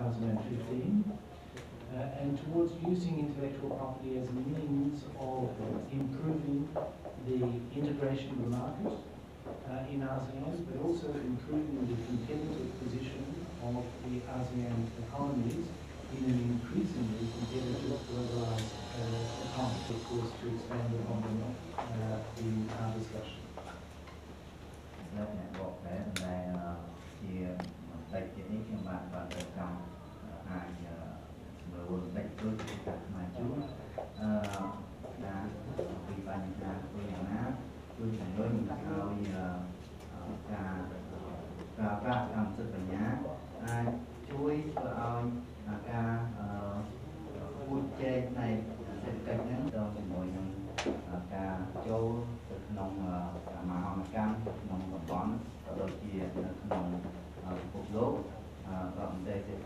2015, and towards using intellectual property as a means of improving the integration of the market in ASEAN, but also improving the competitive position of the ASEAN economies in an increasingly competitive globalised economy. Of course, to expand upon in our discussion.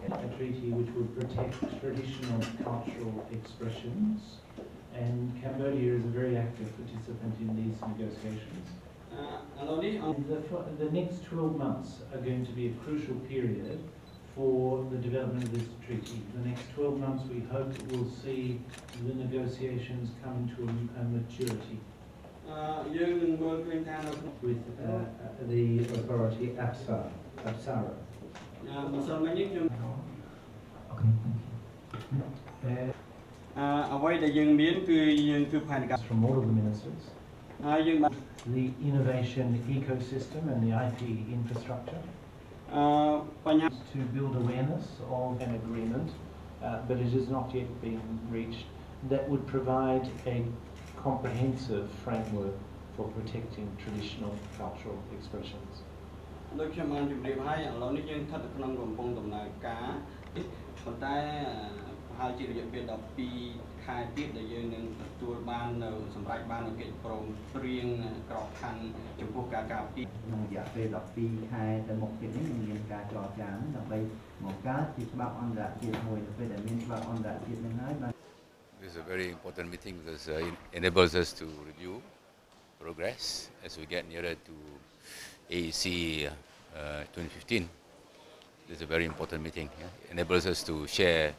A treaty which would protect traditional cultural expressions, and Cambodia is a very active participant in these negotiations. The next 12 months are going to be a crucial period for the development of this treaty. The next 12 months we hope will see the negotiations come to a maturity with the authority Apsara. From all of the ministers, the innovation ecosystem and the IP infrastructure, to build awareness of an agreement, but it has not yet been reached, that would provide a comprehensive framework for protecting traditional cultural expressions. This is a very important meeting because it enables us to review progress as we get nearer to AEC 2015. This is a very important meeting. Yeah? It enables us to share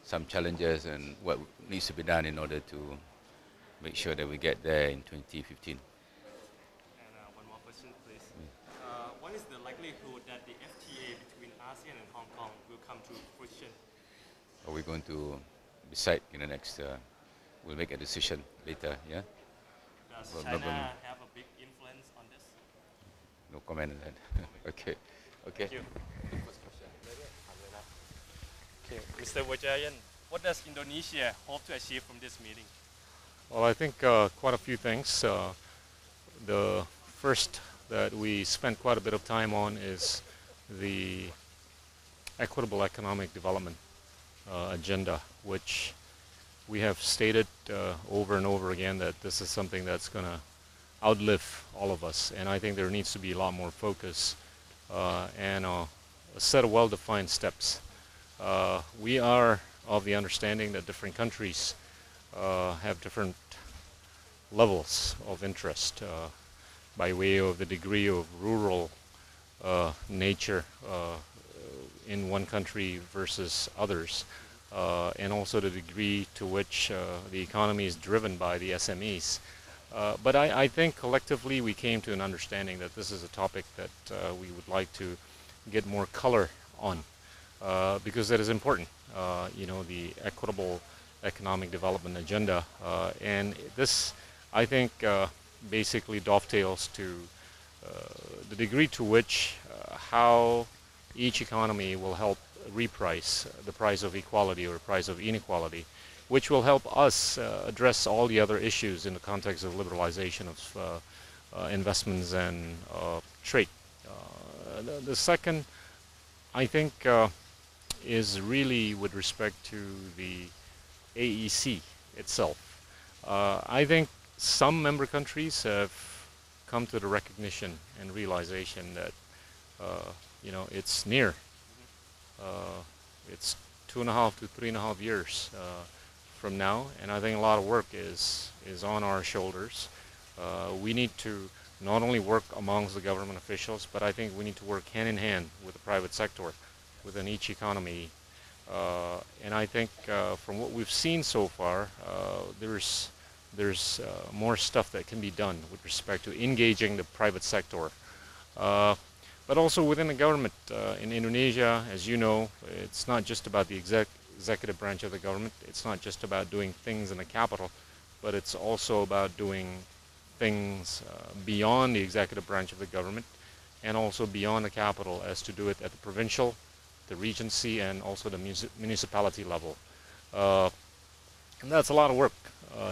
some challenges and what needs to be done in order to make sure that we get there in 2015. And one more question, please. What is the likelihood that the FTA between ASEAN and Hong Kong will come to fruition? Are we going to decide in the next? We'll make a decision later. Yeah. Does China have a big influence on this? No comment on that. Okay. Okay. Thank you. Okay, Mr. Wajayan, what does Indonesia hope to achieve from this meeting? Well, I think quite a few things. The first that we spent quite a bit of time on is the equitable economic development agenda, which we have stated over and over again that this is something that's going to outlive all of us. And I think there needs to be a lot more focus and a set of well-defined steps. We are of the understanding that different countries have different levels of interest by way of the degree of rural nature in one country versus others, and also the degree to which the economy is driven by the SMEs. But I think collectively we came to an understanding that this is a topic that we would like to get more color on, because that is important, the equitable economic development agenda. And this, I think, basically dovetails to the degree to which how each economy will help reprice the price of equality or price of inequality, which will help us address all the other issues in the context of liberalization of investments and trade. The second, I think, is really with respect to the AEC itself. I think some member countries have come to the recognition and realization that it's near. It's 2.5 to 3.5 years from now, and I think a lot of work is on our shoulders. We need to not only work amongst the government officials, but I think we need to work hand in hand with the private sector within each economy And I think from what we've seen so far, there's more stuff that can be done with respect to engaging the private sector. But also within the government. In Indonesia, as you know, it's not just about the executive branch of the government. It's not just about doing things in the capital, but it's also about doing things beyond the executive branch of the government and also beyond the capital, as to do it at the provincial, the regency, and also the municipality level. And that's a lot of work,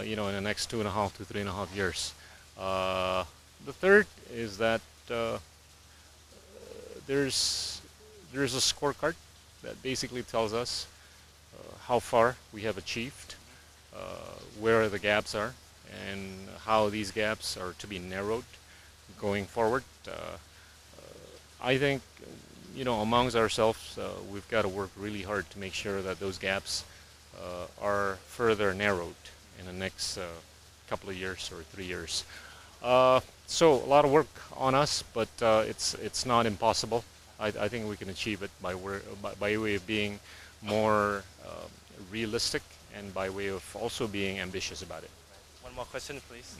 in the next 2.5 to 3.5 years. The third is that there's a scorecard that basically tells us how far we have achieved, where the gaps are, and how these gaps are to be narrowed going forward. I think, amongst ourselves, we've got to work really hard to make sure that those gaps are further narrowed in the next couple of years or 3 years. So a lot of work on us, but it's not impossible. I think we can achieve it by way of being more realistic and by way of also being ambitious about it. One more question, please.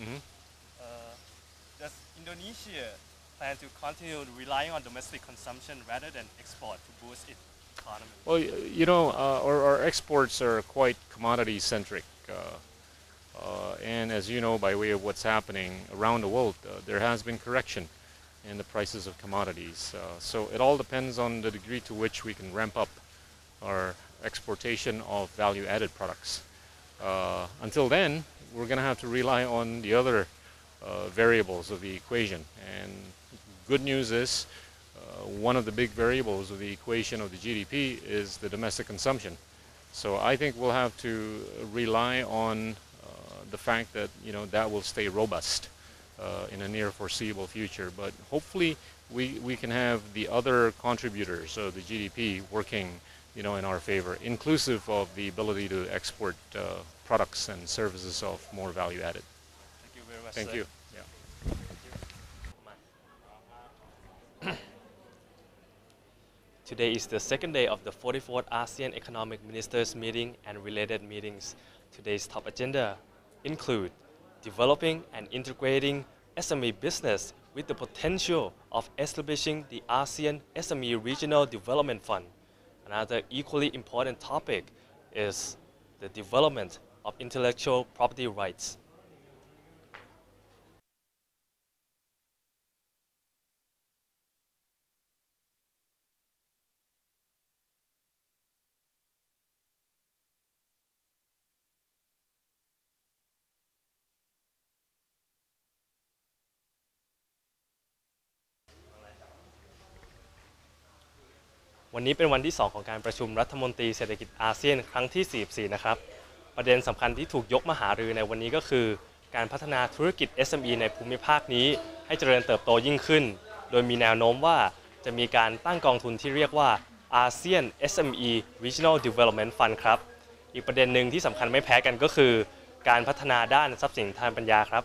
Does Indonesia plan to continue relying on domestic consumption rather than export to boost its economy? Well, our exports are quite commodity centric. And as you know, by way of what's happening around the world, there has been correction in the prices of commodities. So it all depends on the degree to which we can ramp up our exportation of value-added products. Until then, we're going to have to rely on the other variables of the equation. And good news is, one of the big variables of the equation of the GDP is the domestic consumption. So I think we'll have to rely on the fact that that will stay robust in a near foreseeable future. But hopefully we can have the other contributors of the GDP working in our favor, inclusive of the ability to export products and services of more value added. Thank you very much. Thank you. Today is the second day of the 44th ASEAN Economic Ministers meeting and related meetings. Today's top agenda include developing and integrating SME business with the potential of establishing the ASEAN SME Regional Development Fund. Another equally important topic is the development of intellectual property rights.วันนี้เป็นวันที่ 2 ของการประชุมรัฐมนตรีเศรษฐกิจอาเซียนครั้งที่ 44 นะครับประเด็นสำคัญที่ถูกยกมาหารือในวันนี้ก็คือการพัฒนาธุรกิจ SME ในภูมิภาคนี้ให้เจริญเติบโตยิ่งขึ้นโดยมีแนวโน้มว่าจะมีการตั้งกองทุนที่เรียกว่า ASEAN SME Regional Development Fund ครับอีกประเด็นหนึ่งที่สำคัญไม่แพ้กันก็คือการพัฒนาด้านทรัพย์สินทางปัญญาครับ